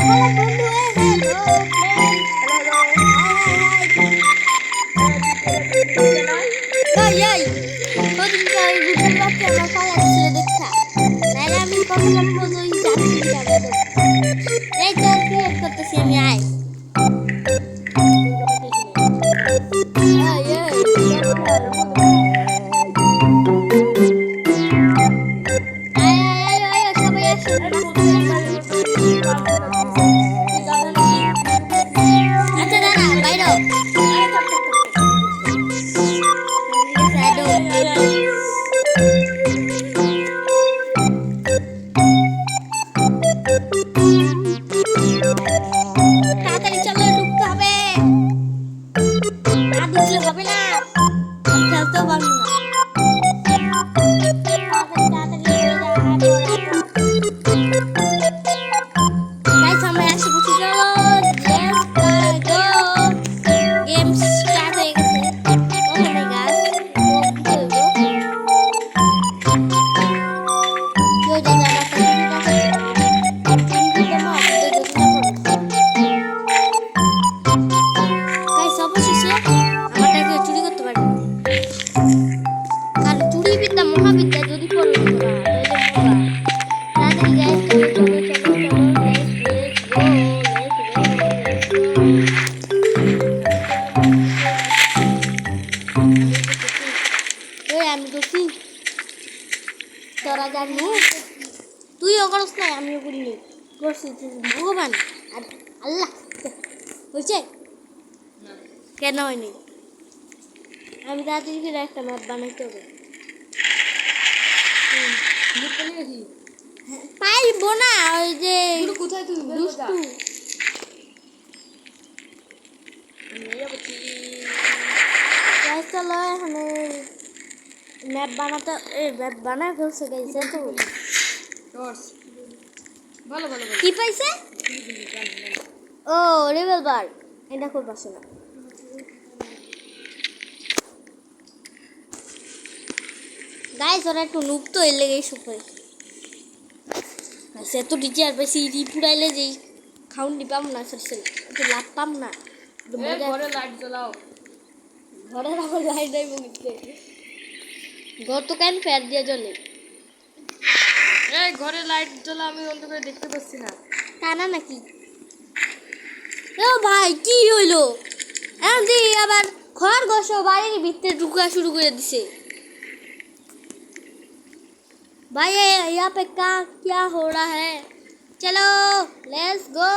Hello বন্ধু, hello friend, hello hi hi. ওদিনকে ওই গুড্ডুর বাচ্চা আমার পালা ছিল দেখা, নাহলে আমি কখন ওই জানি যাবে। এই তো ক্রিয়েট করতেছি আমি, আয় সবাই আসুন। আচ্ছা দাঁড়া বাইরো তাড়াতাড়ি চলো, ঢুকতে হবে, না ঢুকলে হবে না, খেলতেও পারবো না। Guys, আমরা এসে পৌঁছে গেল। Let's go. Game start হয়ে গেছে। ওখানে গাছ কেউ যদি আমার গাইস অবশেষে আমারটাকে চুরি করতে পারবে, আর চুরি বিদ্যা মহাবিদ্যা যদি পড়বে তোরা তাহলে গাইস চলো চলো চলো চলো আমি করছি, তোরা জানি তুইও করস না আমিও করিনি, করছি ভগবান আর আল্লাহ হয়েছে কেন হয়নি। আমি তাড়াতাড়ি করে একটা ম্যাপ বানাইতে হবে। পাইবো না, ওই যে কোথায় তুই দুষ্টু চলো এখানে ম্যাপ বানাতে, ম্যাপ বানায় ফেলছে গেছে তো ভালো ভালো কি পাইছে। ও রিভেল বার, এটা খুব পাশে না। গাইস ওরা একটু নুব তো এর লেগেই সুপাই সে তো টিচার পাইছি রি পুরাইলে যেই খাউন দি পাম না, সরসেল একটু লাভ পাম না। ঘরে লাইট জ্বালাও, ঘরে আবার লাইট দেব নিতে ঘর তো কেন ফের দিয়ে জ্বলে। এই ঘরে লাইট জ্বালা, আমি অন্ধকারে দেখতে পাচ্ছি না। তা না নাকি ও ভাই কি হইলো, এমনি আবার খরগোশ বাড়ির ভিতরে ঢুকা শুরু করে দিছে। भाई यहाँ पे क्या हो रहा है, चलो लेट्स गो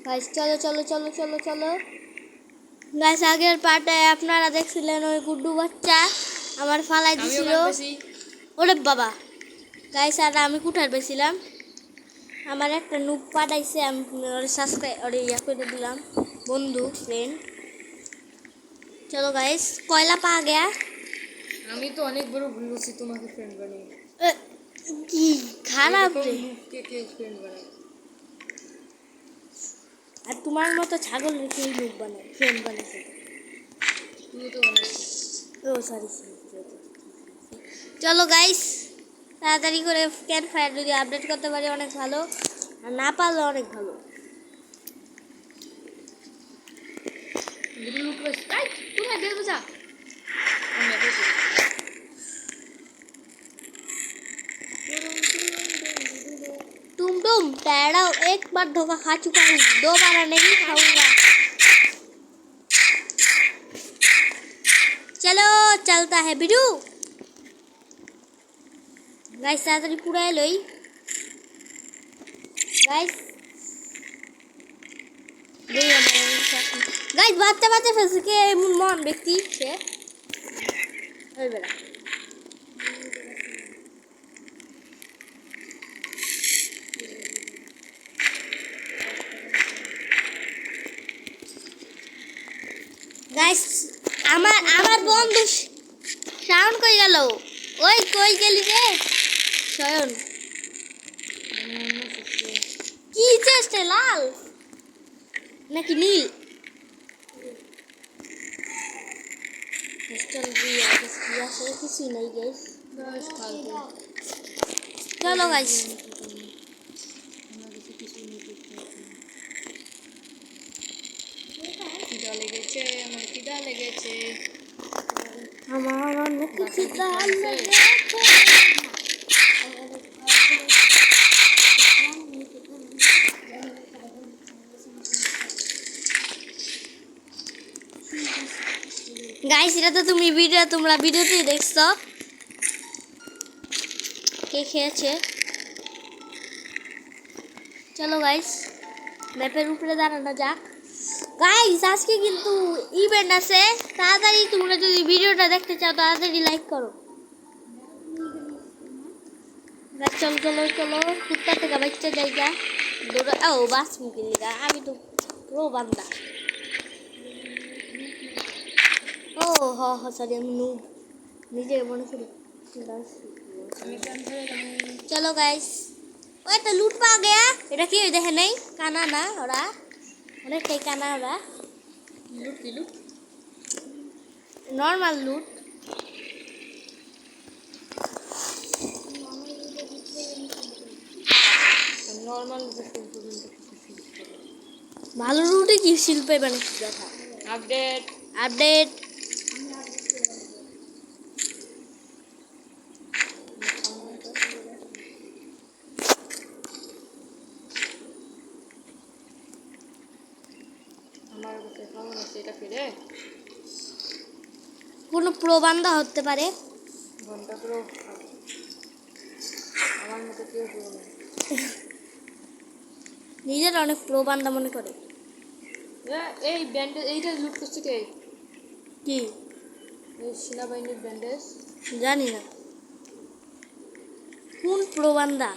गाइस, चलो चलो चलो चलो चलो गाइस। আগের পার্টে আপনারা দেখছিলেন ওই গুড্ডু বাচ্চা আমার ফালাই দিছিল, ওরে বাবা গাইস। আর আমি কুঠার পেছিলাম, আমার একটা নুব পাঠাইছে, আমি ওরে সাবস্ক্রাইব ওরে ইয়া করে দিলাম বন্ধু ফ্রেন্ড। চলো গাইস কয়লা পা গয়া, আমি তো অনেক বড় ভুল করছি তোমাকে ফ্রেন্ড বানিয়ে। কি খারাপ রে, কে ফ্রেন্ড বানায়, আর তোমার মতো ছাগল রেখে লোক বানায় ফ্রেন্ড বানাইছে। তুমি তো বানাইছো। ও সরি, চলো গাইস তাড়াতাড়ি করে ক্যাম্প ফায়ার যদি আপডেট করতে পারি অনেক ভালো, আর না পারলে অনেক ভালো। কোথায় দেখবো যা, तुम टैराओ, एक बार धोखा खा चुका हूँ, दोबारा नहीं खाऊंगा। चलो चलता है बिजू गाइस, ताड़ाताड़ी पूरा एलोई गाइस। गाइस বাচ্চা বাচ্চা ফেলছে কে এমন মন ব্যক্তি সে ওই বেলা। গাইস আমার বন্ধু শাওন কই গেল, ওই কই গেলি রে শয়ন, কি চেষ্টা লাল নাকি নীল चल दिया किया से किसी नहीं गाइस, चलो गाइस খিদা লেগেছে। আমার অনেক খিদা লেগেছে। গাইস এটা তো তোমরা ভিডিওতেই দেখছো কে খেয়েছে। চলো গাইস ম্যাপের উপরে দাঁড়ানো যাক। গাইস আজকে কিন্তু ইভেন্ট আছে, তাড়াতাড়ি তোমরা যদি ভিডিওটা দেখতে চাও তাড়াতাড়ি লাইক করো। চলো চলো চলো কুত্তা থেকে বাচ্চা জায়গা দৌড়া। ও বাস মুখে লিগা আমি তো প্রো বান্দা। ও হ হ সরি আমি নুব নিজে মনে করি। চলো গাইস ওই তো লুট পা গয়া। এটা কি দেখে নাই কানা না ওরা অনেকটাই কানা ওরা। লুট কি লুট? নর্মাল লুট। নর্মাল ভালো লুটে কি শিল্পে বানিয়েছি দেখা। আপডেট আপডেট আমার কাছে কেমন আছে এটা ফিরে কোনো প্রবান্ধা হতে পারে। ঘন্টা পুরো আমার মতো কেউ পুরো না। নিজের অনেক প্রবান্ধা মনে করে। এই ব্যান্ডেজ এইটা লুট করছে কে? কি এই সেনাবাহিনীর ব্যান্ডেজ। জানি না কোন প্রবান্ধা।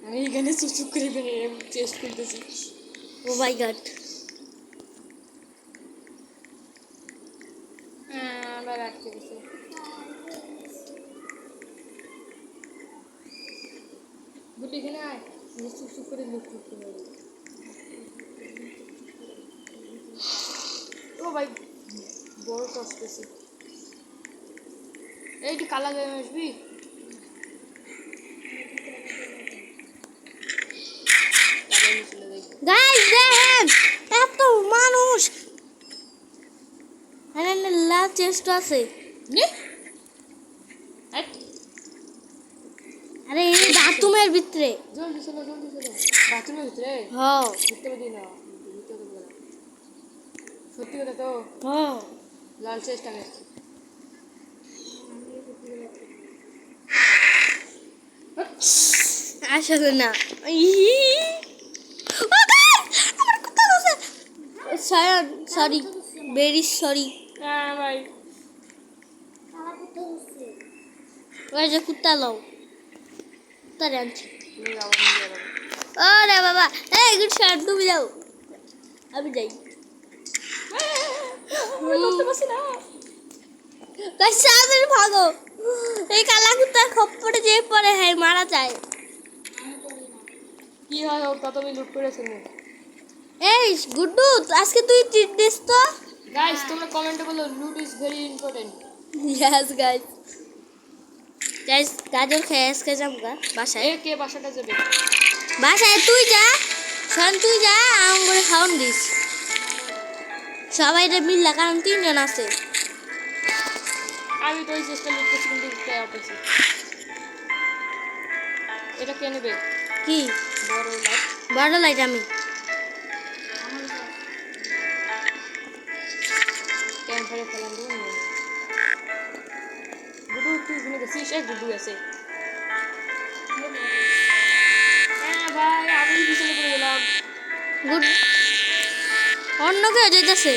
আমি এখানে চুচুক করে চেস্ট করতেছি। ও মাই গড আমার আটকে গেছে। বুঝলি এখানে আয় চুপ করে লুট করতে হবে। ও ভাই বড় কষ্টছি। এইটি কালা গায়ে আসবি। গাইস দেখেন এত মানুষ। আরে লাভ চেষ্ট আছে। আরে এই বাথরুমের ভিতরে। জলদি চলো বাথরুমের ভিতরে হ্যাঁ ভিতরে দিই না ভিতরে দেবো না। সত্যি কথা তো হ্যাঁ লাল চেষ্টা করছি। আসলে না সরি ভেরি সরি। হ্যাঁ ভাই ওই যে কুত্তা লও কুত্তা আনছি। তুমি আবার নিয়ে যাবে। ওরে বাবা এই গুড শট ডুবে যাও। আমি যাই করতে পারছি না। গাইস সামনে ভাগো। এই কালা কুত্তার খপ্পরে যে পড়ে হ্যাঁ মারা যায়। কি হয় হোক তা তুমি লুট করেছো। এই গুড্ডু আজকে তুই ট্রিট দিস তো। গাইস তোমরা কমেন্টে বলো লুট is very important. Yes guys guys গাজর খেয়ে আজকে যাবো বাসায়। কে বাসাটা যাবে? বাসায় তুই যা শোন তুই যা আম করে খাওয়ান দিস সবাই মিললা কারণ 3 জন আছে। আমি তো ওই চেষ্টা লুট করছি কিন্তু পেয়েছি। এটা কে নেবে? কি বড় লাইট বড় লাইট আমি ক্যাম্পারে ফেলাম দেবো। গুডু তুই শুনে গেছিস? এই গুডু আছে। হ্যাঁ ভাই আমি পিছনে পড়ে গেলাম। গুড অন্য কেউ যেতেছে।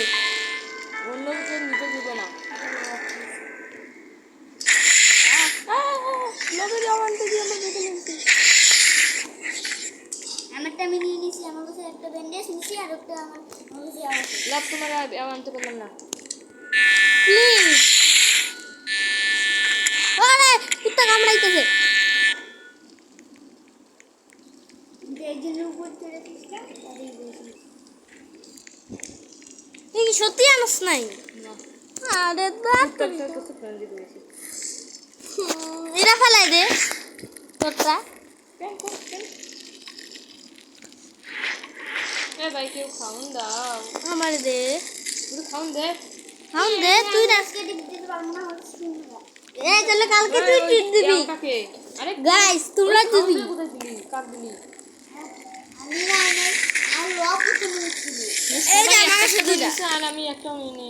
অন্য কিছু নিতে দিব না। আমারটা আমি নিয়ে নিছি আমার কাছে একটা ব্যান্ডেজ নিছি আর একটা আমার কাছে আছে। লাভ তোমার আনতে পারলাম না। প্লিজ ওরে কুত্তা কামড়াইতেছে। তুই কি সত্যি আনস নাই? না আরে বাপ এরা ফেলাই দে তোরটা। এ ভাই কেউ খাউন দাও, আমার দে শুধু খাউন দে। খাওন দে তুই না এই তাহলে কালকে তুই ট্রিট দিবি কাকে? আরে গাইস তোমরা খাউন দিবি দে, কোথায় দিলি? কাক দিলি? এই যে আমার কাছে দুইটা দিছে আর আমি একটা মিনি।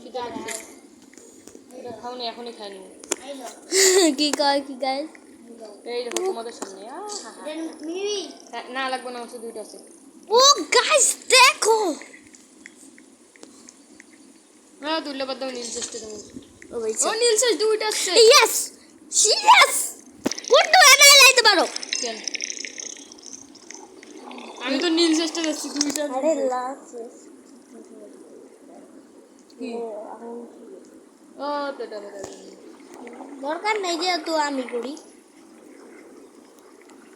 সেটা আছে। এটা খাওনি, এখনই খাই নি। কি কয় কি গাইস এই দেখো তোমাদের সামনে। না লাগবে না, আছে দুইটা আছে। ও গাইস দেখো হ্যাঁ দুইটা বাদ দাও, নীল চেষ্টা দেবো। ও ভাই ও নীল চেষ্টা দুইটা আছে। ইয়েস ইয়েস গুড্ডু এমএল লাইতে পারো কেন? আমি তো নীল চেষ্টা করছি দুইটা। আরে লাস্ট কি? ও পেটা পেটা। দরকার নেই যে তো আমি করি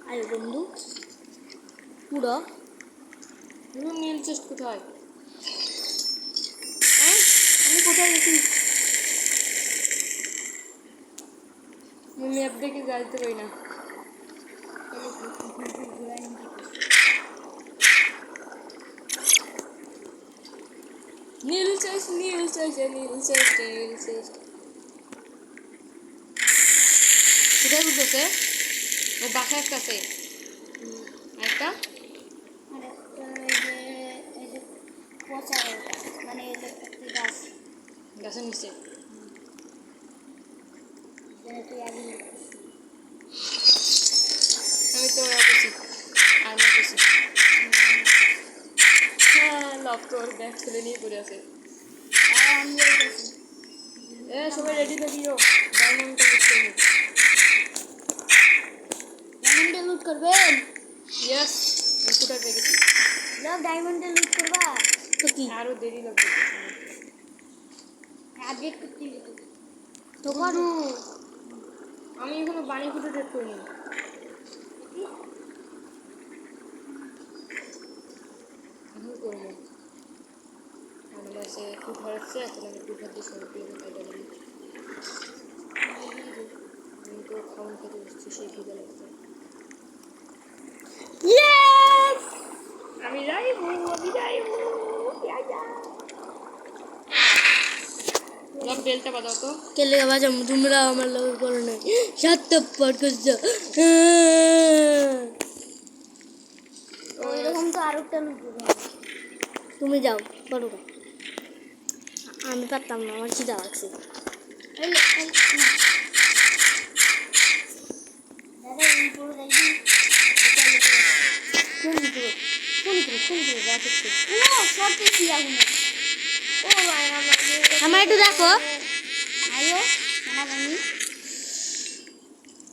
আরে বন্ধু পুরো পুরো নীল চেষ্টা কোথায়? আমি কোথায় গেছি? আমি ম্যাপ দেখে যাইতে পারি না। নীল চেস্ট, নীল চেস্ট, নীল চেস্ট, নীল চেস্ট। কোথায় বুঝতেছে? ও বাসা একটা আছে। একটা গাছের নিচে। আমি তো করছি আর না করছি। হ্যাঁ লব তোর ব্যাগ খুলে নিয়ে পড়ে আছে। সবাই রেডি থাকিও, ডায়মন্ডটা লিখতে হবে। ডায়মন্ডে লুট করবেন ইয়েস, আমি কোথায় পেয়ে গেছি। ডায়মন্ডে লুট করবা তো কি আরো দেরি লাগবে। আপডেট করতে হবে তো করু, আমি এখনো বানি ফুটে ডেট করিনি। এখন করবো। আমার কাছে কুঠার আছে, এখন আমি কুঠার দিয়ে সব দিয়ে খাইতে পারি। আমি তো খাওয়ান খেতে বসছি, সেই খিদে লাগছে। ইয়েস আমি যাইবো, আমি যাইবো। বেলটা বাজাও তো। কেলে বাজাম তোমরা আমার লগে করো না সাতটা পর করছো ওইরকম তো আরেকটা লুট তুমি যাও করো না। আমি পারতাম না, আমার খিদা লাগছে আমার একটু দেখো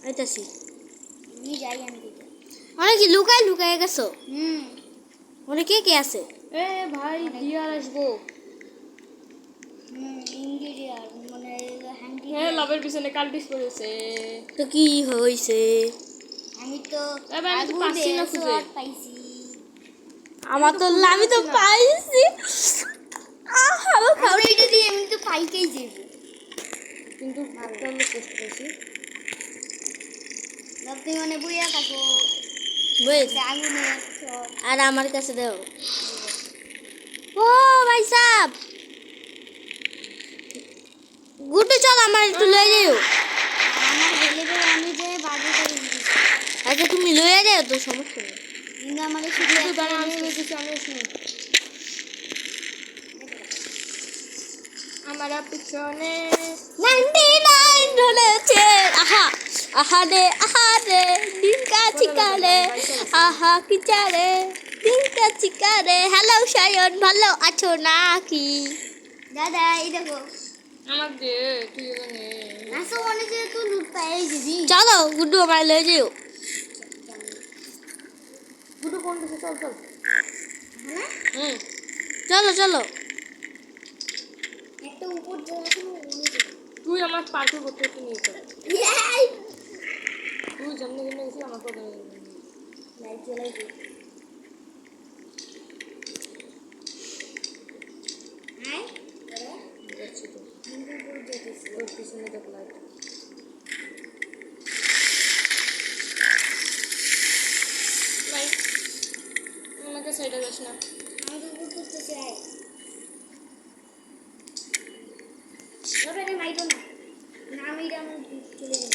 আইতাছি অনেক লুকায় লুকায় গেছো অনেকে কে আছে এ ভাই ডিয়ার আসবো। হ্যাঁ লাভের পিছনে কালটিস পড়েছে। তো কি হইছে আমি তো পাচ্ছি না খুঁজে। আমার তো আমি তো পাইছি কিন্তু একটা হলো চেষ্টা করছি। আর আমার কাছে দেও ও ভাই সাহেব গুটু চল আমার একটু লয়ে যাও আচ্ছা তুমি লয়ে যাও তো সমস্যা নেই শুধু দাঁড়া, আমি দেখেছি, আমি শুনি। আমার পিছনে 99 রয়েছে আহা আহা রে ডিঙ্কা চিকারে আহা কি চারে ডিঙ্কা চিকারে হ্যালো সায়ন ভালো আছো নাকি দাদা এই দেখো আমার দে, তুই এখানে। আসো মনে যে তুই লুট পাই দিবি চলো গুড্ডু আমার লয়ে যাও দুটো কোন দিকে? চল চল। চলো চলো তুই আমার পার্কে করতে করতে নিয়ে চল। তুই যেমনি যেমনি গেছিস আমার কথা যাচ্ছি তো। তোর পিছনে দেখ লাইট। বাড়িটা আমার চলে গেল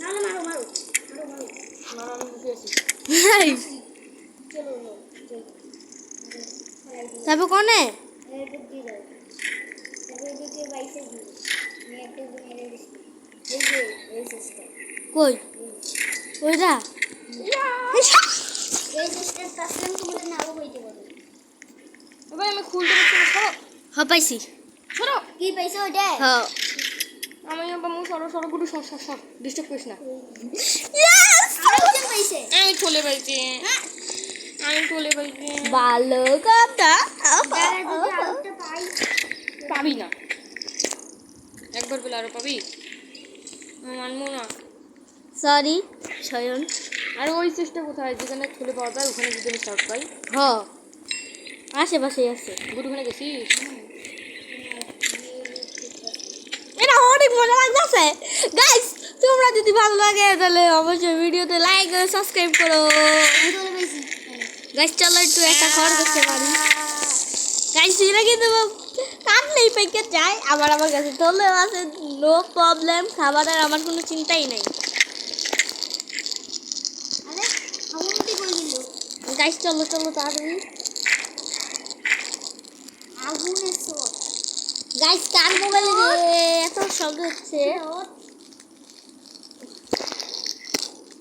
না না মারো মারো মারো মারো না আমি বুঝে আছি চলো তারপর কোনে এরপর দিয়ে দাও তারপর এদিকে বাইসে দিও আমি একটা মেরে দিচ্ছি এই যে এই সিস্টেম কই ওইটা এই সিস্টেম পাসলেন তোমাদের নাও হইতে পারে এবার আমি খুলতে পারছি না সরো হ্যাঁ পাইছি সরো কি পাইছো ওটা হ্যাঁ আমি আবার মু সরো সরো গুডু সর সর সর ডিস্টার্ব করিস না ইয়েস আরেকজন পাইছে আমি চলে পাইছি আমি চলে পাইছি ভালো কথা দাঁড়া যদি আরেকটা পাই পাবি না একবার পেলে আরো পাবি মানবো না সরি শয়ন আর ওই চেষ্টা কোথায় যেখানে খুলে পাওয়া যায় ওখানে যদি আমি শর্ট পাই হ আশেপাশে আছে গুডু ওখানে গেছিস এটা অনেক মজা লাগতেছে গাইস তোমরা যদি ভালো লাগে তাহলে অবশ্যই ভিডিওতে লাইক আর সাবস্ক্রাইব করো গাইস চলো একটু একটা খড় করতে পারি গাইস এরা কিন্তু কাটলেই পেকে যায় আবার আমার কাছে চলে আছে নো প্রবলেম খাবারের আমার কোনো চিন্তাই নাই আরে খাওয়াতে করে দিল গাইস চলো চলো তাড়াতাড়ি আগুনের শট গাইস কার মোবাইলে এত শব্দ হচ্ছে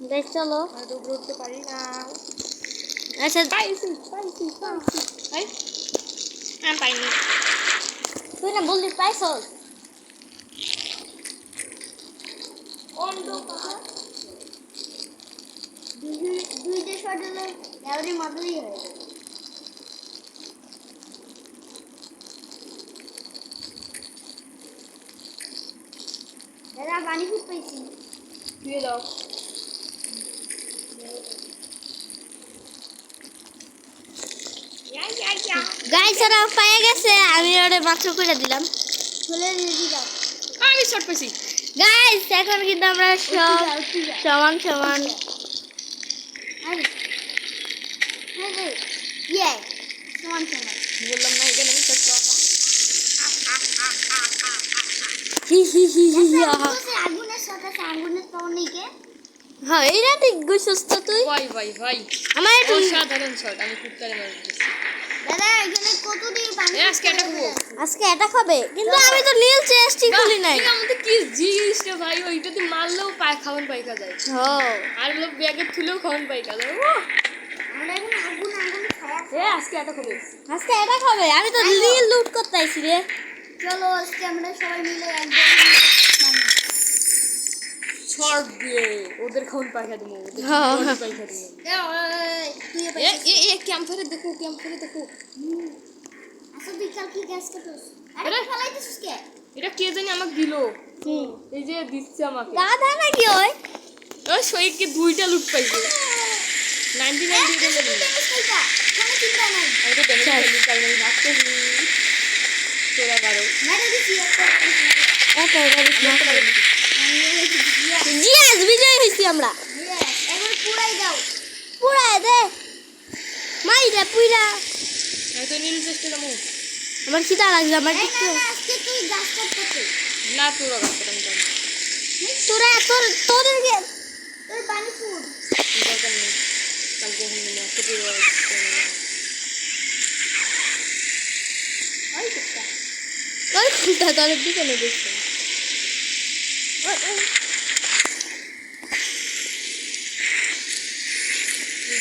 গাইস চলো আমি তো উঠতে পারি না আচ্ছা পাইছি এই আমি পাইনি তুই না বললি পাইছো অন্ধকার দুইটা শট হলো এবারে মতই হয় দাদা পানি খুব পাইছি দিয়ে দাও গাইস ওরা পেয়ে গেছে আমি ওরে মাত্র করে দিলাম চলে দিলাম আমি শর্ট পাইছি গাইস এখন কিন্তু আমরা সব সমান সমান ইয়ে সমান সমান বললাম না এখানে আমি শর্ট পাবো হি হি হি হি আগুনের সাথে আগুনের পাওয়া নেই কে হ্যাঁ এইটা ঠিক গুছস তো তুই ভাই আমার একটু অসাধারণ শট আমি খুব তারে মার দিচ্ছি দাদা এখানে কত দিন পানি আজকে এটা খাবো আজকে এটা খাবে কিন্তু আমি তো নীল চেষ্টি খুলি নাই আমাদের কি জিনিস রে ভাই ওইটাতে মারলেও খাওয়ান পাইকা যায় হ্যাঁ আর লোক ব্যাগে তুলেও খাওয়ান পাইকা যায় আমরা এখন আগুন খায়া আজকে এটা খাবো আজকে এটা খাবে আমি তো নীল লুট করতে আইছি রে চলো আজকে আমরা সবাই মিলে একদম শর্ট দিয়ে ওদের খাওয়ান পাইকা দেবো ওদের পাইকা দেবো ক্যাম্পারে দেখো আচ্ছা তুই কাল কি গ্যাস কাটছ আরে আরে ফলাইতেছিস কে এটা কে জানি আমাকে দিলো এই যে দিচ্ছে আমাকে দাদা নাকি ওই ওই শহীদকে 2টা লুট পাইছে 99 দিয়ে দিল কোনো চিন্তা নাই আমি তো ড্যামেজ খাইনি কারণ আমি ভাবতে তোরা বারো মেরে দিছি একটা জিয়াস বিজয় হইছি আমরা এখন পুরাই দাও পুরাই দে মাইরা পুরা আমি তো নীল চেষ্টা নামু আমার খিদা লাগছে আমার একটু আজকে তুই গাছ কাটতে না তোরা গাছ কাটাম কেন তোরা তোদের তোর পানি ফুড দরকার নেই কালকে হিন্দি না আজকে পুরো ওই খুলটা তোদের দিকে না দেখছি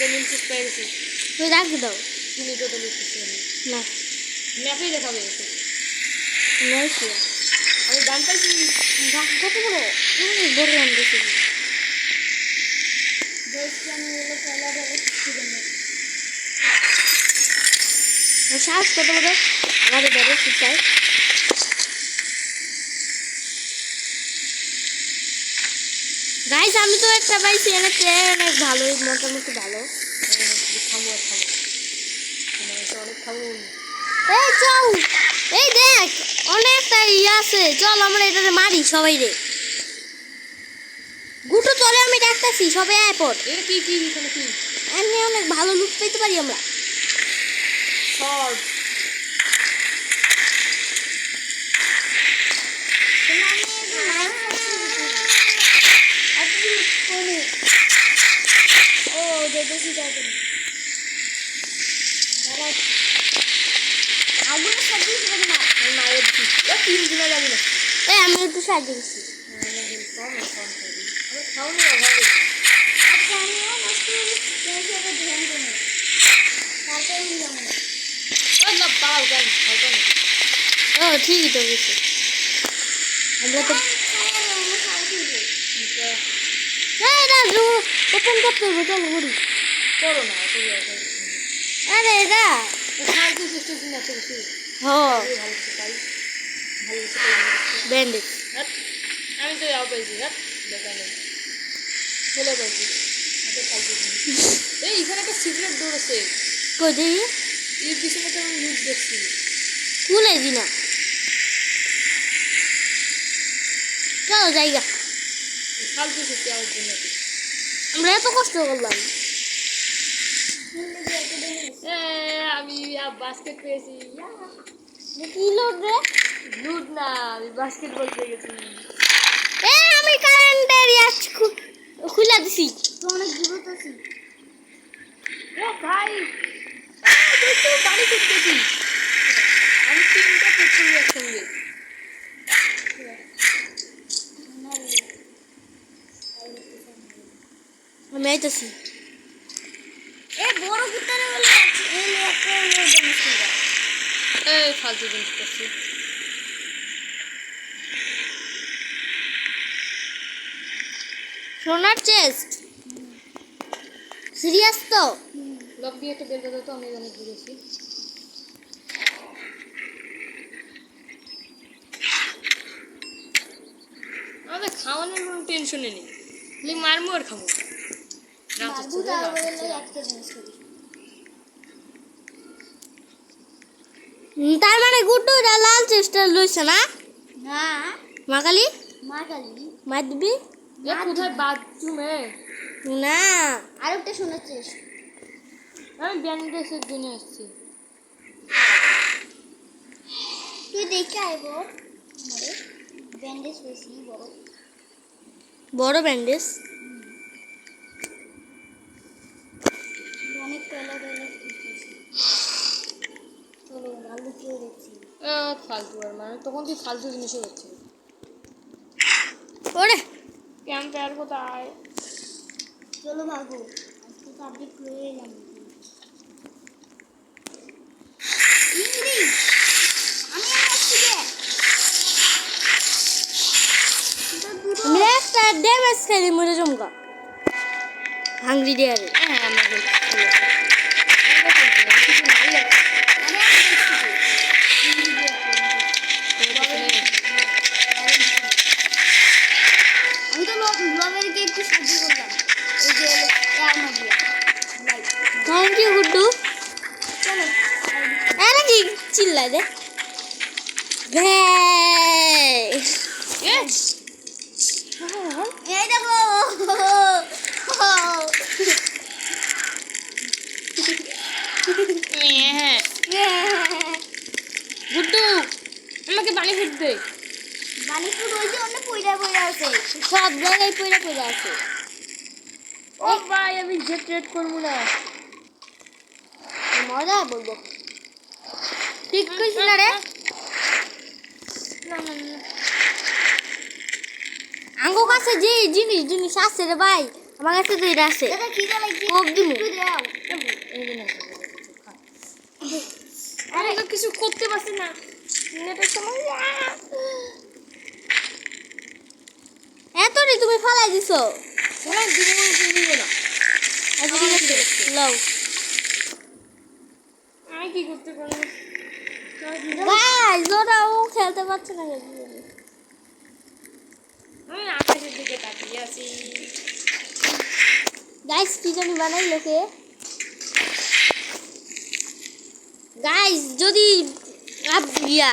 নীল চেষ্টা পেয়েছি তুই রাখি দাও তুমি তো লিখতেছি না ম্যাপেই দেখাবে নয়ছি আমি গান পাইছি গাছ কত বড় বড় গান দেখি শ্বাস কত বড় আমাদের ধরে শিখায় গাইস আমি তো একটা পাইছি এনে অনেক ভালো মোটামুটি ভালো খাবো আর খাবো অনেক খাবো এই চল এই দেখ অনেকটা ইয়ে আছে চল আমরা এটাতে মারি সবাই রে গুটু চলে আমি ডাকতেছি সবাই আয় পর এর কি এখানে কি এমনি অনেক ভালো লুট পেতে পারি আমরা শর্ট আমি বেশি যাবে না আগুনের সাথে যাবে না আমি মারে দিচ্ছি তিন দিনে যাবি না এই আমি একটু সাহায্য করছি খাওনি অভাবে আচ্ছা আমি নষ্ট হিসেবে ধ্যান দেবো তারপরে যাবো না পাও কেন হয়তো ও ঠিকই তো গেছে আমরা তো ওপেন করতে হবে চলো ঘুরি করো না আরে এটা সাহায্য চেষ্টা দিন এত কিছু হ্যাঁ ভালো কিছু পাই ভালো কিছু পাই ব্যান্ডেজ আমি তো যাও পাইছি দেখা নেই বলে পাইছি হাতে পাইছি এই এখানে একটা সিগারেট ডোর আছে কই দেখি এর পিছনে তো আমি লুট দেখছি খুলে দি না চলো জায়গা ফালতু সত্যি আমার জন্য আমরা এত কষ্ট করলাম আমি বাস্কেট পেয়েছি কি লোড রে লুট না আমি বাস্কেটবল পেয়ে গেছি আমি কারেন্টের ইয়াচ খুলে দিছি তো অনেক দূরত আছি ও ভাই দেখো বাড়ি করতেছি আমি তিনটা পেট্রোল একসঙ্গে আমি আইতাছি এ বড় কুত্তারে বলে এই একটা লোড দিছি এই ফালতু জিনিস করছি সোনার চেস্ট সিরিয়াস তো লক দিয়ে একটা বের করে তো আমি অনেক ঘুরেছি আমাদের খাওয়ানোর কোনো টেনশনে নেই খালি মারমো আর খাবো তার মানে গুড্ডুরা লাল চেস্ট লইছে না না মাকালি মাকালি মার দিবি কোথায় বাথরুমে না আরেকটা শোনাচ্ছিস আমি ব্যান্ডেজের জন্য আসছি তুই দেখে আইব আমারে ব্যান্ডেজ বেশি বড় বড় ব্যান্ডেজ অনেক পেলা পেলা চলো আলু কেউ দেখছি ফালতু আর মানে তখন তুই ফালতু জিনিসও হচ্ছে ওরে ক্যাম্পে আর কোথায় চলো ভাগো আজকে তো আপডেট করে এলাম ইংলিশ আমি আসছি রে আমি একটা ড্যামেজ খেলি মরে জমকা হাংরি ডিয়ারে হ্যাঁ আমরা আমি তো ব্লগারকে একটু সাহায্য করলাম এই যে এয়ার মাদিয়া লাইক থ্যাংক ইউ গুড্ডু চলো আরে কি চিল্লাই দে এই দেখো গুড্ডু আমাকে পানি ফিরতে বালিপুর ওই যে অন্য পয়রা পয়রা আছে সব জায়গায় পয়রা পয়রা আছে ও ভাই আমি জেট ট্রেড করবো না মজা বলবো ঠিক কইছি না রে আঙ্গো কাছে যে জিনিস জিনিস আছে রে ভাই আমার কাছে তো এটা আছে দাদা খিদা লাগছে কোপ দিমু। একটু দাও আমি তো কিছু করতে পারছি না নেটের সময় এত রে তুমি ফালাই দিছো অনেক দিব না আচ্ছা ঠিক আছে লও আমি কি করতে পারবো ভাই ওরাও খেলতে পারছে না আমি আকাশের দিকে তাকিয়ে আছি গাইস কি জানি বানাই লোকে গাইস যদি আপ গিয়া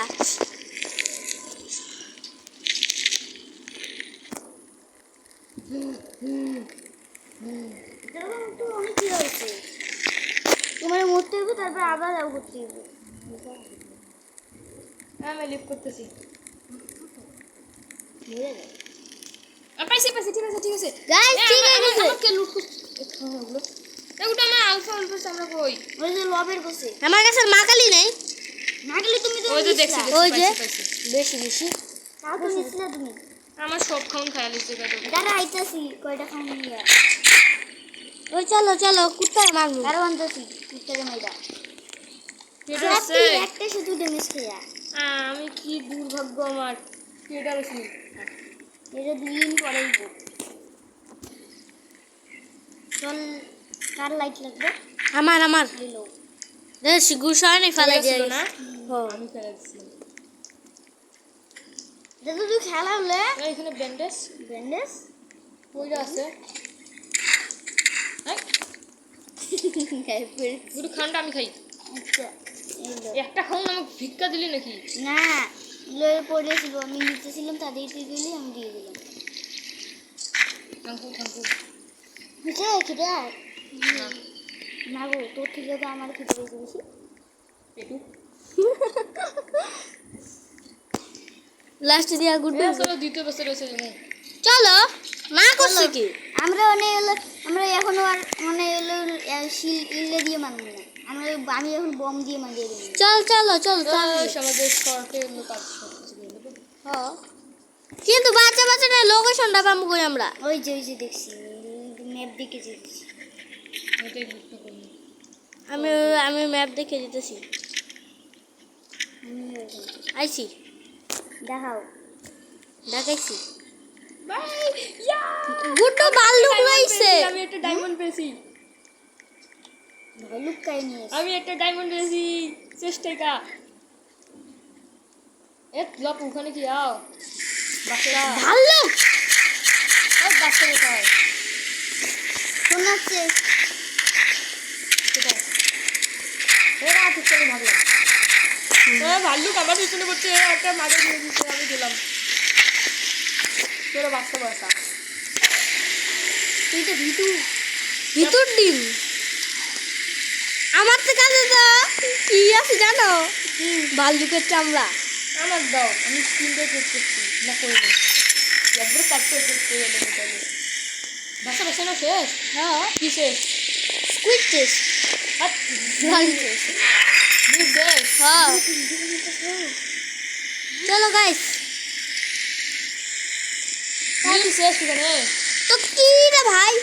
দাদা তো অনেক কি হয়েছে তোমার মরতে হবে তারপর আবার যাও করতে হবে আমি লিভ করতেছি পাইছি পাইছি ঠিক আছে ঠিক আছে গাইস ঠিক আছে আমাকে লুট করতে ওটা আমার আলফা আলফা আমরা কই ওই যে লবের বসে আমার কাছে মাকালি নেই। না গেলে তুমি তো ওই তো দেখছি নিছিলা। ওই যে। পাইছি বেশি বেশি তাও তো নিছিলা তুমি আমার সব খাউন খায়া লিছে কত দাঁড়া আইতাছি কয়টা খাওয়া নিয়ে ওই চলো চলো কুত্তায় মারবো। আরো আনতেছি কুত্তারে মাইরা কেডা আছে একটা শুধু ড্যামেজ খেয়া আমি কি দুর্ভাগ্য আমার কেডা আছে এটা দিন পরেই গো চল কার লাইট লাগবে আমার হ্যালো দেশি গুছানি ফেলে দিয়ে ছিল না হো আমি খেলা দিছিলাম দাদু তুই খেলা হলে এখানে ব্যান্ডেজ ব্যান্ডেজ কইরা আছে দুটো খান্ডা আমি খাই আচ্ছা এই লো। একটা খাউন আমাকে ভিক্ষা দিলি নাকি না লয়ে পড়েছিল আমি নিচে ছিলাম তাদের তুই দিলি আমি দিয়ে দিলাম থাঙ্কু থাঙ্কু বুঝে খেতে আয় না গো তোর থেকে তো আমার খেতে বেশি বেশি পেটু লাস্ট দিয়া গুড্ডু চলো দ্বিতীয় বছর এসে যাবো চলো না করছে কি আমরা অনেক হলো আমরা এখনো আর মানে হলো শিল ইলে দিয়ে মারবো না আমি এখন বম দিয়ে মারিয়ে দেবো চল চলো চল চল আমাদের শর্টে কাজ হ্যাঁ। কিন্তু বাচ্চা বাচ্চা না লোকেশনটা পাবো কই আমরা? ওই যে দেখছি ম্যাপ দেখে দেখছি এটাই বুঝতে পারি আমি আমি ম্যাপ দেখে দিতেছি। আইছি দেখাও দেখাইছি। বাই ইয়া গুড্ডু ভাল্লুক লইছে। আমি একটা ডায়মন্ড পেয়েছি ভালুক কাই নিয়ে আমি একটা ডায়মন্ড পেয়েছি চেষ্টাই কা এ লপ ওখানে কি আও বাচ্চা ভাল্লুক ওই বাচ্চা কোথায় শোনাচ্ছে কোথায় এরা ঠিক করে ভাবলাম ভাল্লুক আমার পিছনে করছে একটা মাঝে দিয়ে দিচ্ছে আমি দিলাম তোরা বাচ্চা বাচ্চা তুই তো ভিতু ভিতর ডিম আমার তো কাছে তো কি আছে জানো? ভাল্লুকের চামড়া। আমার দাও আমি স্ক্রিনটা চেক করছি না করিনি একবার কাটতে করতে গেলে তাহলে বাচ্চা বাচ্চা না শেষ হ্যাঁ কি শেষ স্কুইড টেস্ট হাত ভাল্লুক টেস্ট। মিস শেষ হ্যাঁ চলো গাইস। মিল শেষ এখানে তো কি রে ভাই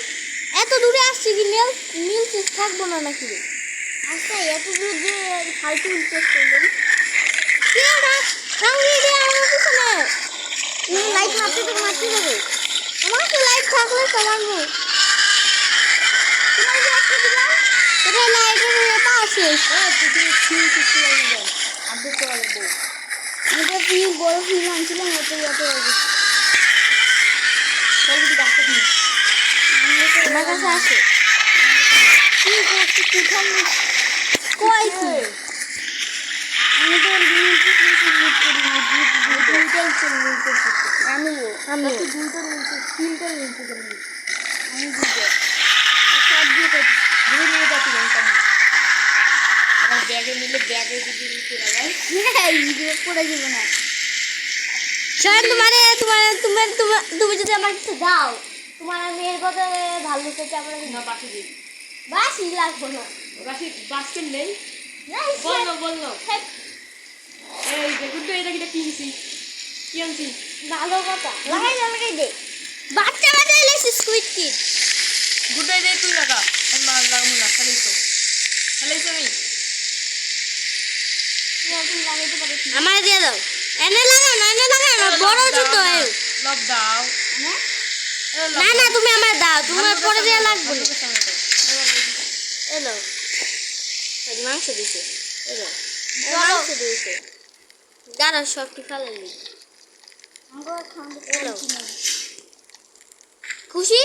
এত দূরে আসছি কি নীল নীল শেষ থাকবো না নাকি রে? আচ্ছা এত দূর যে ফালতু চেক করলেন কি ওটা রাউন্ডি দিয়ে আমার পিছনে লাইট মারতে তো মারতে যাবে আমার তো লাইট থাকলে তো মারবো। তোমার যে একটা দিলাম এটা লাইটের এটা আছে। হ্যাঁ তুমি ঠিক ঠিক লাইন দাও আপডেট করা লাগবে এটা ফিল বড় ফিল আনছিলাম এত এত চল যদি বাচ্চা তুমি আমার কাছে আছে। কি করছি কোথাও কই তুই? আমি তো নিচে দুইটা চল মিলতে আমিও আমি দুইটা মিলতে তিনটা মিলতে করবি আমি দিতে সব দিয়ে করছি ঘুরে নিয়ে যাচ্ছি জানতাম না আমার ব্যাগে নিলে ব্যাগে যদি নিতে লাগাই ভিডিও করে দিব না শোন তোমারে তোমার তোমার তুমি যদি আমার কিছু দাও তোমার আমি এর কথা ভাল্লুকের চামড়া না বাকি দিই বাসি লাগবো না। বাকি বাস্কেট নেই না বললো এই দেখুন তো এটা কিটা কিনছি কি আনছি ভালো কথা লাগাই দে বাচ্চা বাচ্চা এলেছে স্কুইড কিড। গুডাই দে তুই লাগা আমি মার লাগাবো না খালি তো আমি তুই লাগাইতে পারিস আমার দিয়ে দাও এনে লাগাও না বড় ছোট লব দাও হ্যাঁ না না তুমি আমার দাও তোমার পরে দিয়ে লাগবে না। এলো মাংস দিছে এলো মাংস দিছে দাঁড়া সবটি ফেলালি আমাকে খাওয়াতে এলো। পারছি না খুশি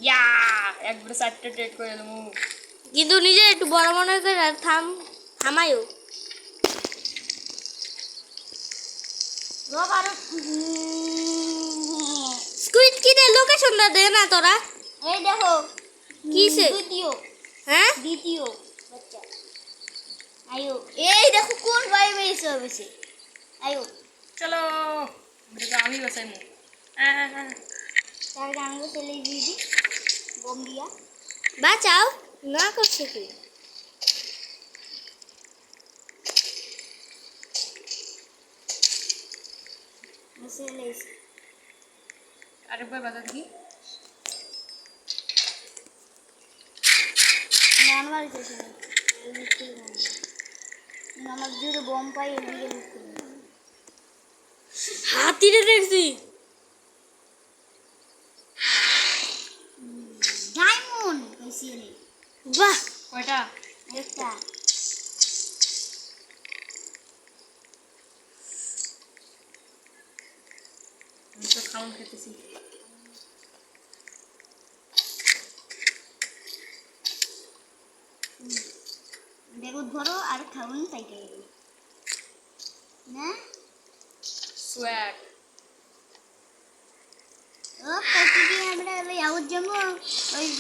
ইয়া একবার চারটে টেক করে এলাম কিন্তু নিজে একটু বড় মনে করে আর থামায়ও রব আরো স্কুইড কিডের লোকেশনটা দে না তোরা। এই দেখো কিসে? হ্যাঁ দ্বিতীয় বাচ্চা আয়ো এই দেখো কোন ভাই মেয়েছে বেশি আয়ো চলো এটা আমি বসাই মু তারপরে আমি ছেলে দিদি বম দিয়া বাঁচাও না করছে কি আরেকবার বাজা দেখি। আমার যদি বম পাই এদিকে লুট করি। হাতিরে দেখছি ডায়মন্ড পাইছি রে। বাহ কয়টা? একটা আমি তো খাউন খেতেছি। বেগুন ধরো আর খাবুন সাইকেল না সোয়াগ। ও কত কি আমরা ওই আউট যাবো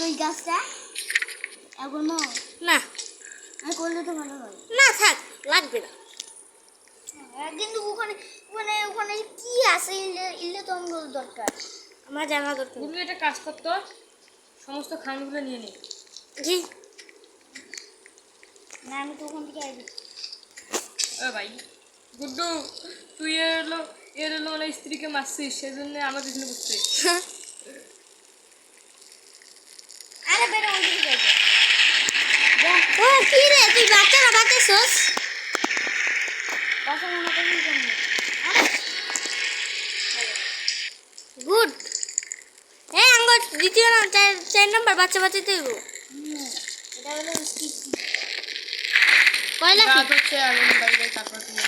ওই গাছটা এখন না আমি করলে তো ভালো হয়। না থাক লাগবে না কিন্তু ওখানে ওখানে ওখানে কি আছে ইলে তো আমার দরকার। আমার জানা দরকার গুগলি একটা কাজ করতো, সমস্ত খানগুলো নিয়ে নি। জি না আমি তো ওখান থেকে আসবি। ও ভাই গুড্ডু, তুই এর হলো মানে স্ত্রীকে মারছিস, সেজন্য আমার পিছনে বসছে। আরে বেরো ওই দিকে যাইতে ও কি রে তুই বাচ্চা না বাচ্চাছস বাসা মনে করি কেন গুড আঙ্গ দ্বিতীয় না 4 নাম্বার বাচ্চা বাচ্চাতে হইব এটা হলো স্টিক কয়লা কি রাত হচ্ছে, আমি বাড়ি যাই, তারপর তুমি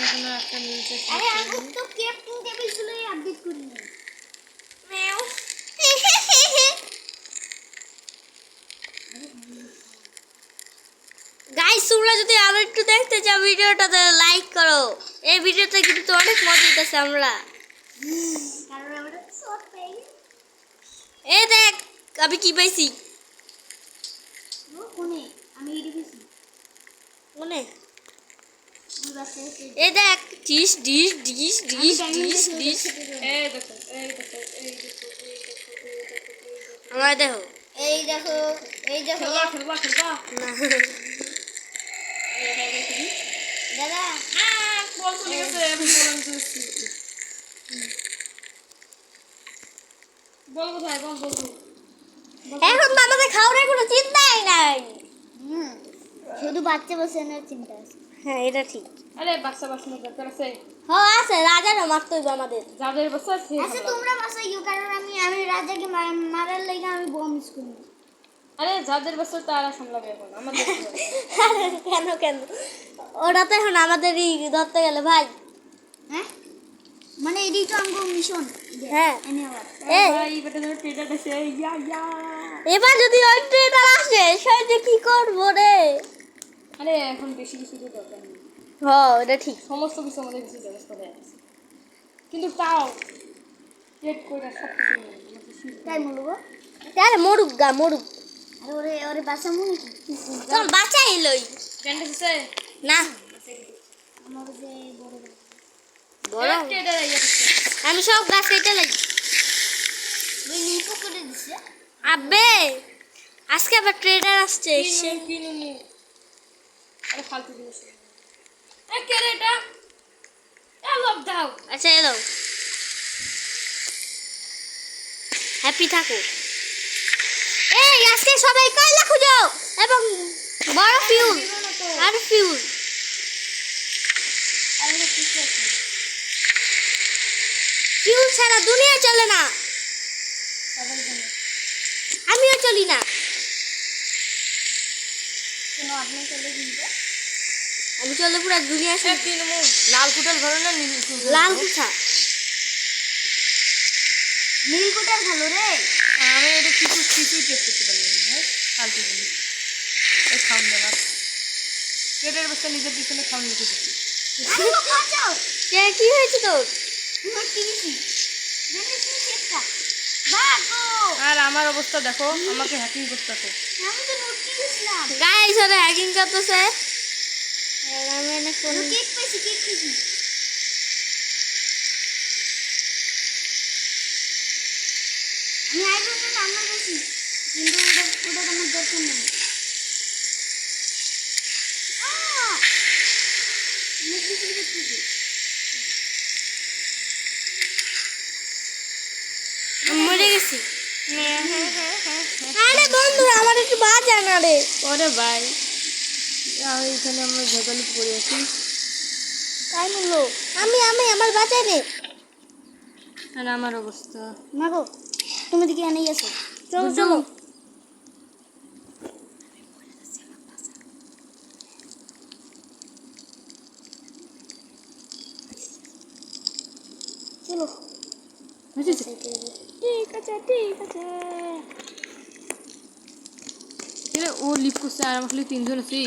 এখানে একটা নিচে আরে আমি তো ক্যাপ্টেন টেবিল গুলোই আপডেট করি না। মেও গাইস তোমরা যদি আরো একটু দেখতে চাও ভিডিওটাতে লাইক করো, এই ভিডিওতে কিন্তু অনেক মজা হইতেছে আমরা। কারণ আমরা শর্ট পেয়ে এই দেখ আমি কি পাইছি ও কোনে আমি এডি পেয়েছি মনে ওই বাসে এই দেখ dish dish dish dish dish dish এই দেখো, এই দেখো, এই দেখো, এই দেখো, এই দেখো, এই দেখো। আমার দেখো এই দেখো এই দেখো খেলবা খেলবা খেলবা। না দাদা বল চলে গেছে, আমি বললাম তো বল কোথায়, বল বল বল। এখন তো আমাদের খাওয়ার কোনো চিন্তাই নাই। হুম শুধু বাচ্চা বসে না চিন্তা আছে। হ্যাঁ এটা ঠিক আরে বাচ্চা বাচ্চা দরকার আছে, হ্যাঁ আছে রাজারও মারতে হইব আমাদের যাদের বাচ্চা আছে আচ্ছা তোমরা বাসাইও কারণ আমি রাজাকে মারার লাগি আমি বম ইউজ করি। আরে যাদের বাচ্চা তারা সামলাবে এখন আমাদের কি হবে? কেন কেন ওরা তো এখন আমাদেরই ধরতে গেলে ভাই। হ্যাঁ মানে এডি তো আমগো মিশন হ্যাঁ এনে আবার এই ভাই বেটা ধরে ট্রেডার আছে, ইয়া ইয়া। এবার যদি ওই ট্রেডার আসে সে যে কি করবো রে। আরে এখন বেশি কিছু তো দরকার নেই, হ্যাঁ এটা ঠিক সমস্ত কিছু আমাদের কিছু ব্যবস্থা দেওয়া আছে, কিন্তু তাও ট্রেড করে সব কিছু নিয়ে আমাদের শিল্প। তাই বলবো তাহলে মরুক গা মরুক আর ওরে ওরে বাসা মনে কি তোমার বাঁচাই লই ক্যান্ডেস আছে না আমার যে বড় বড় ট্রেডার আইয়া করছে। আমি সব গাছ কেটে লাগি ওই লিপো করে দিছে আব্বে আজকে আবার ট্রেডার আসছে সে কিনুনি আরে ফালতু জিনিস এ কে রে এটা এ লক দাও। আচ্ছা এলো হ্যাপি থাকো। এই আজকে সবাই কয়লা খুঁজো এবং বড় ফিউল আর ফিউল আমি তো কিছু আছে ফিউল ছাড়া দুনিয়া চলে না। সবার জন্য আমিও চলি না। কেন আপনি চলে কিন্তু আমি চলে পুরো দুনিয়া এ কিনমু লাল কুটাল ঘরে না নীল কুটাল? লাল কুঠা নীলকুটার ভালো রে আমি এটা কিছু কিছুই টেস্ট করতে পারলাম না, হ্যাঁ ফালতু জিনিস। এই খাউন দেওয়ার ট্রেডার বাচ্চা নিজের পিছনে খাউন লিখে দিচ্ছি। আরে ও বাঁচাও কে কি হয়েছে তোর? নোট দিছি জানিস নি চেষ্টা বাগো আর আমার অবস্থা দেখো, আমাকে হ্যাকিং করতেছে। আমি তো নোট দিছিলাম গাইস ওরা হ্যাকিং করতেছে আর আমি এনে কোন কেক পেয়েছি কেক খেয়েছি ব্যাপারটা আমার কাছে, কিন্তু ওটা আমার দরকার নেই। মুখ বিক্রি করতেছি। মরে গেছি। আরে বন্ধুরা আমার একটু বাঁচা না রে। ওরে ভাই আমি এখানে আমরা ঝোঁকালি পড়ে আছি। তাই বললো আমি আমার বাঁচাই নে। আর আমার অবস্থা না গো, তুমি দিকে এনেই আছো। চলো চলো। চলো ঠিক আছে ঠিক আছে। ও লিপ করছে আর আমার খালি 3 জন আছি।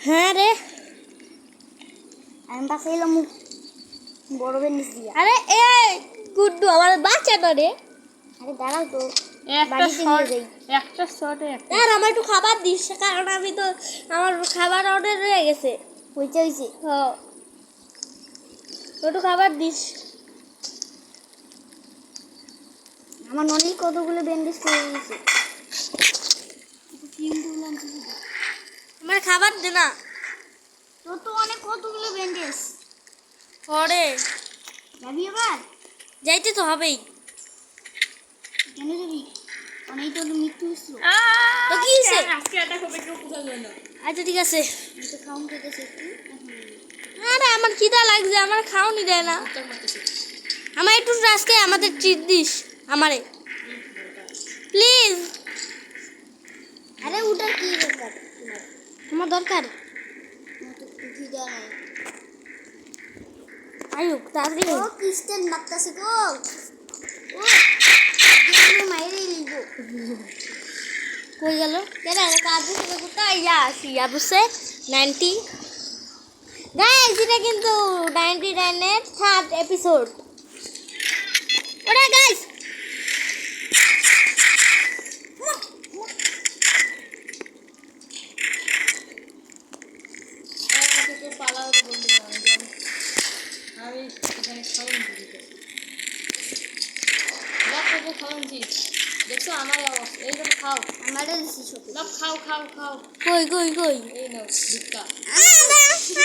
হ্যাঁ রে। আমি পাশে এলাম মুখ বড় বেনিস দিয়া। আরে এ গুড্ডু আমার বাঁচা না রে। আরে দাঁড়াও তো, একটা বাড়িতে নিয়ে শট যাই। একটা শটে একটা আর আমার একটু খাবার দিস, কারণ আমি তো আমার খাবার অর্ডার রয়ে গেছে। হয়েছে। হ্যাঁ একটু খাবার দিস। আমার অনেক কতগুলো ব্যান্ডেজ করে দিয়েছে। আমার খাবার দে না। তোর তো অনেক কতগুলো ব্যান্ডেজ। পরে যাবি এবার? যাইতে তো হবেই। কেন যাবি? অনেক তোর মৃত্যু হয়েছিল। তো কি হয়েছে? আজকে এটা হবে কেউ কোথাও যায় না। আচ্ছা ঠিক আছে। আমি তো খাউন খেতেছি একটু এখন। আরে আমার খিদা লাগছে, আমার খাওনি দেয় না। উত্তর মারতেছি। আমার একটু আজকে আমাদের ট্রিট দিস আমারে প্লিজ। আরে ওটার কি দরকার তোমার? আমার দরকার। আমার তো খিদা নাই। আয়ুক তাড়াতাড়ি। ও ক্রিস্টাল মারতাছে গো। ও দেখলে মাইরে লিব। কই গেল? কেন কাজ থেকে কোথায় ইয়া বুঝছে 90 গাইস, এটা কিন্তু 99 এর 3rd এপিসোড। ওরে গাইস কেউ পালাবে বলতে পারে না। আমি এখানে খাওয়ান দিতে লব খাওয়ান দিই। দেখছো আমার অবস্থা এইরকম খাও। আমারে দিছি ছোট। লব খাও খাও খাও। কই কই কই এই নাও ভিক্ষা।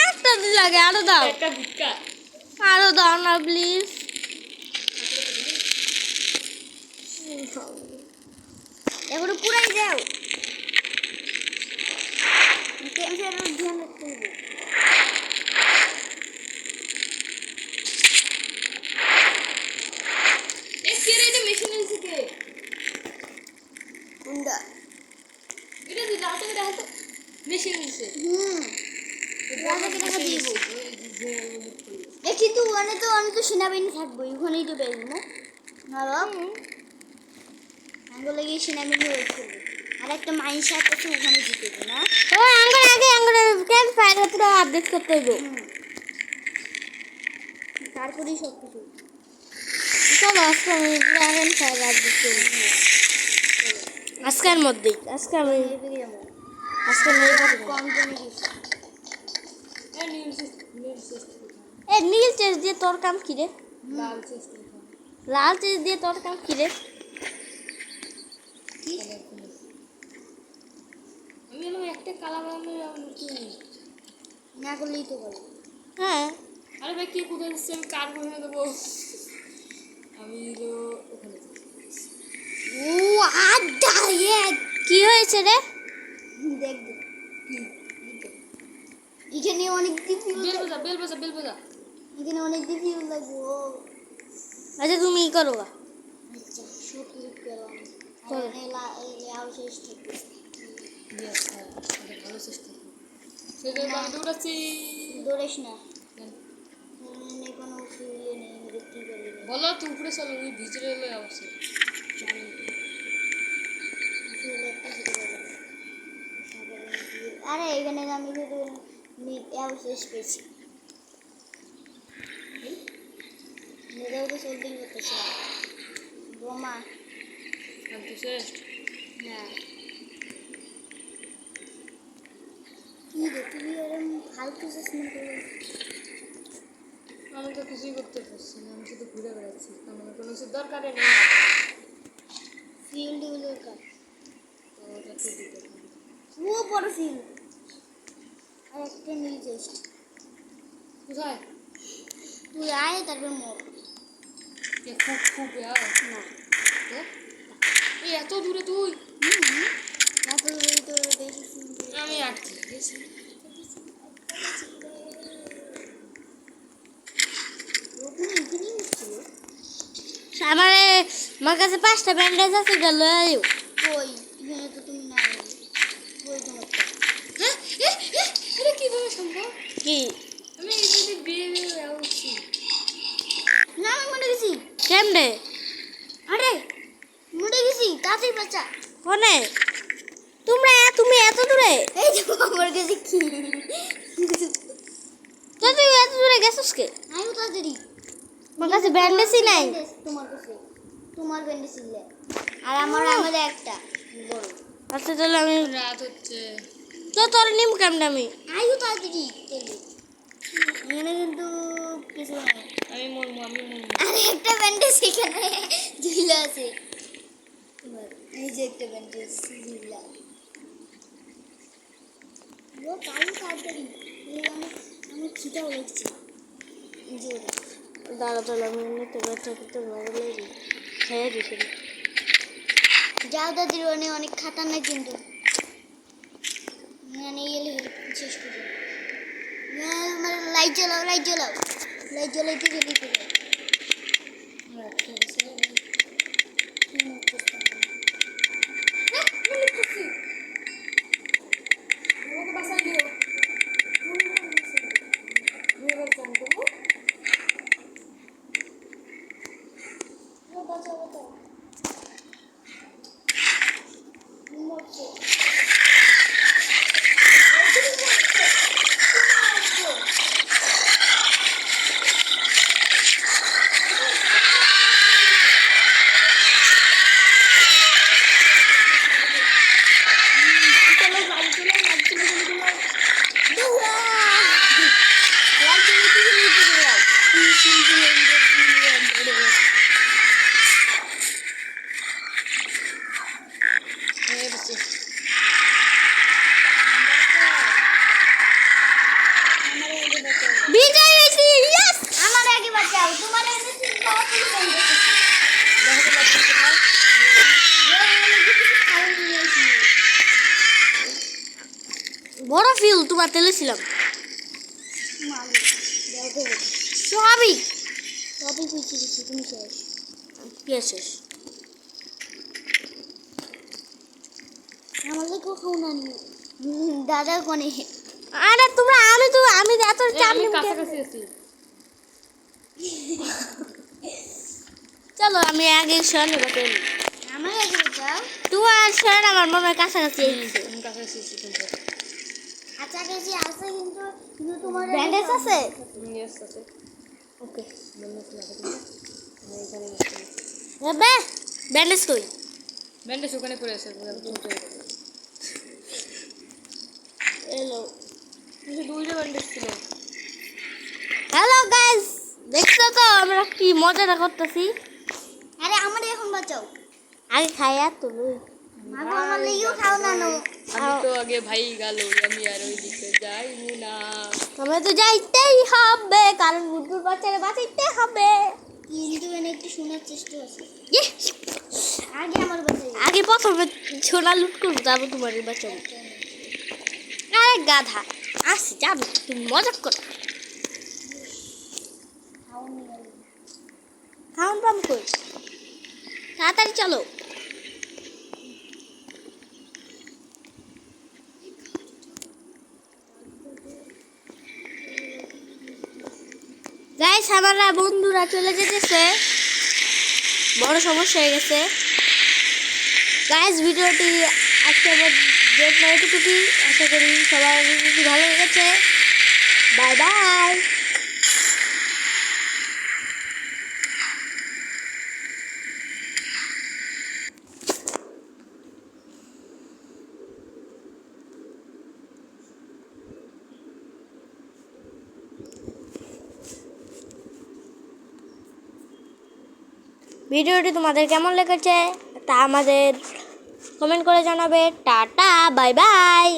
একটা দিন লাগে, আরো দাও, একটা ভিক্ষা। আরো দাও না প্লিজ। এগুলো পুরাই দাও। ক্যান্সারের ধ্যান রাখতে হবে। এ কে রে, এটা মেশিন এসে কে? কোনটা? এটা দি দাও তো, এটা হাতে মেশিন এসে। রাজাকে টাকা দিব। কিন্তু অনেক তো সেনাবাহিনী থাকবো, ওখানেই তো বেরবো না। ভালো আঙ্গুলে গিয়ে সেনাবাহিনী ওয়েট করবো। আর একটা মাইন শার্ট আছে, ওখানে জিতেবো না। ও আঙ্গুর আগে আঙ্গুর ক্যাম্প ফায়ার হতে আপডেট করতে হইব। তারপরেই সব কিছু। চলো আজকে আমি ক্যাম্প ফায়ার আপডেট করি আজকের মধ্যেই। আজকে আমি কম কমে গেছে। এ নীল চেস্ট এ নীল চেস দিয়ে তোর কাম কি রে? লাল চেস্ট লাল চেস দিয়ে তোর কাম কি রে? আমি এলাম একটা কালা বানানো না করলেই তো বলো। হ্যাঁ আরে ভাই কে কোথায় যাচ্ছে, আমি কার বসে দেবো। আমি তো ওখানে ও আড্ডা কি হয়েছে রে? দেখ দেখ এখানে অনেক দিন বেল বাজা এখানে অনেক দিন লাগবে। ও আচ্ছা তুমি ই করো গা। আচ্ছা সব ক্লিক করো। করো। লাউ শেষ থাকবে। ইয়েস স্যার, এটা ভালো চেষ্টা। সেজন্য আমি দৌড়াচ্ছি। দৌড়াস না, কোনো ফুলে নেই, দেখতে পারবি না। বলো তুই উপরে চলো, ওই ভিতরে এলে অবশ্যই ফুল একটা খেতে পারবি না। আরে এখানে আমি শুধু লাউ শেষ পেয়েছি। মেয়েরাও তো চলতেই করতেছে বোমা। তুই শেষ। হ্যাঁ কি রে, তুই এরকম ফালতু চেষ্টা করে। আমি তো কিছুই করতে পারছি না, আমি শুধু ঘুরে বেড়াচ্ছি, আমার কোনো কিছু দরকারই নেই। ফিউল টিউল দরকার। তো ওটা তো দিতে হবে। ও বড় ফিউল আর একটা নীল চেস্ট। কোথায়? তুই আয় তারপর মর। কে খুব খুব আর না তো এই এত দূরে তুই? এত দূরে তো বেশি ফিউল আমি আটকে গেছি। ওখানে এখানে ছিল। আমার কাছে 5টা ব্যান্ডেজ আছে, এটা লয়ে আইও। কই এখানে তো তুমি না কই তোমার হ্যাঁ এটা কিভাবে সম্ভব? কি আমি এদিকে বিয়ে বিয়ে উঠছি। না আমি মরে গেছি। কেমনে? আরে মরে গেছি তাড়াতাড়ি বাঁচা। কোনে? তুমি এত দূরে? এই তো আমার কাছে কি তো তুই এত দূরে গেছিস কে? আমিও তাড়াতাড়ি। আমার কাছে ব্যান্ডেজই নাই। তোমার কাছে তোমার ব্যান্ডেজ ছিল আর আমার আমাদের একটা বড়। আচ্ছা তাহলে আমি রাত হচ্ছে। তো তোর নিম কেমনে আমি? আমিও তাড়াতাড়ি তেলে এখানে কিন্তু কিছু নাই। আমি মরমু। আর একটা ব্যান্ডেজ এখানে ঝুলা আছে। তোমার এই যে একটা ব্যান্ডেজ ঝুলা ও তাড়াতাড়ি আমার খিদাও লাগছে জোরে। দাঁড়া তাহলে আমি নিতে ব্যথা করতে ভালো লাগে, খেয়ে দিছি। যাও দাদির অনেক খাতারনাক কিন্তু মানে এলে শেষ করে মানে লাইট জ্বালাও লাইট জ্বালাইতে গেলে করে বিজয় হয়েছি, ইয়েস! আমার আগে বাঁচাও তোমার বড় ফিউল তোমার তেলে ছিলাম সবই সবই খুঁজছি দিচ্ছি তুমি শেষ কি শেষ। আমাদের খাও না দাদা কোনে আরে তোমরা আমি এত চাপ আমি নিব কেন? কাছাকাছি আছি। চলো আমি আগে শোন বাতে আমার আগে বাঁচাও তোমার শোন আমার মনে হয় কাছাকাছি এসেছে। আমি কাছাকাছি আছি কিন্তু। কাছাকাছি আছে কিন্তু কিন্তু তোমার ব্যান্ডেজ আছে? ইয়েস আছে। ওকে ব্যান্ডেজ লাগে তুমি। আমি এখানে বসে। এবে ব্যান্ডেজ কই? ব্যান্ডেজ ওখানে পড়ে আছে। চলতে হবে। হ্যালো কিন্তু দুইটা ব্যান্ডেজ ছিল। হ্যালো গাইস, দেখছো তো আমরা কি মজাটা করতেছি? আরে আমার এখন বাঁচাও আগে খাইয়া তুলো। মাগো আমার লেগেও খাও না নো আমি তো আগে ভাই গেল, আমি আর ওই দিকে যাইনি না। আমরা তো যাইতেই হবে কারণ গুড্ডুর বাচ্চারা বাঁচাইতে হবে। কিন্তু এনে একটু শোনার চেষ্টা আছে ইয়ে! আগে আমার বাঁচাই আগে প্রথমে সোনা লুট করবো, তারপর তোমার বাচ্চাবো। আরে গাধা আসি যাবে, তুমি মজা করো। খাওন পাম কই? তাড়াতাড়ি চলো। গাইস আমারা বন্ধুরা চলে যেতেছে, বড় সমস্যা হয়ে গেছে। গাইস ভিডিওটি আজকের জন্য এটুকুই, আশা করি সবার ভিডিওটি ভালো লেগেছে। Bye bye. ভিডিওটি তোমাদের কেমন লেগেছে একটা তা আমাদের কমেন্ট করে জানাবে। Tata, bye bye.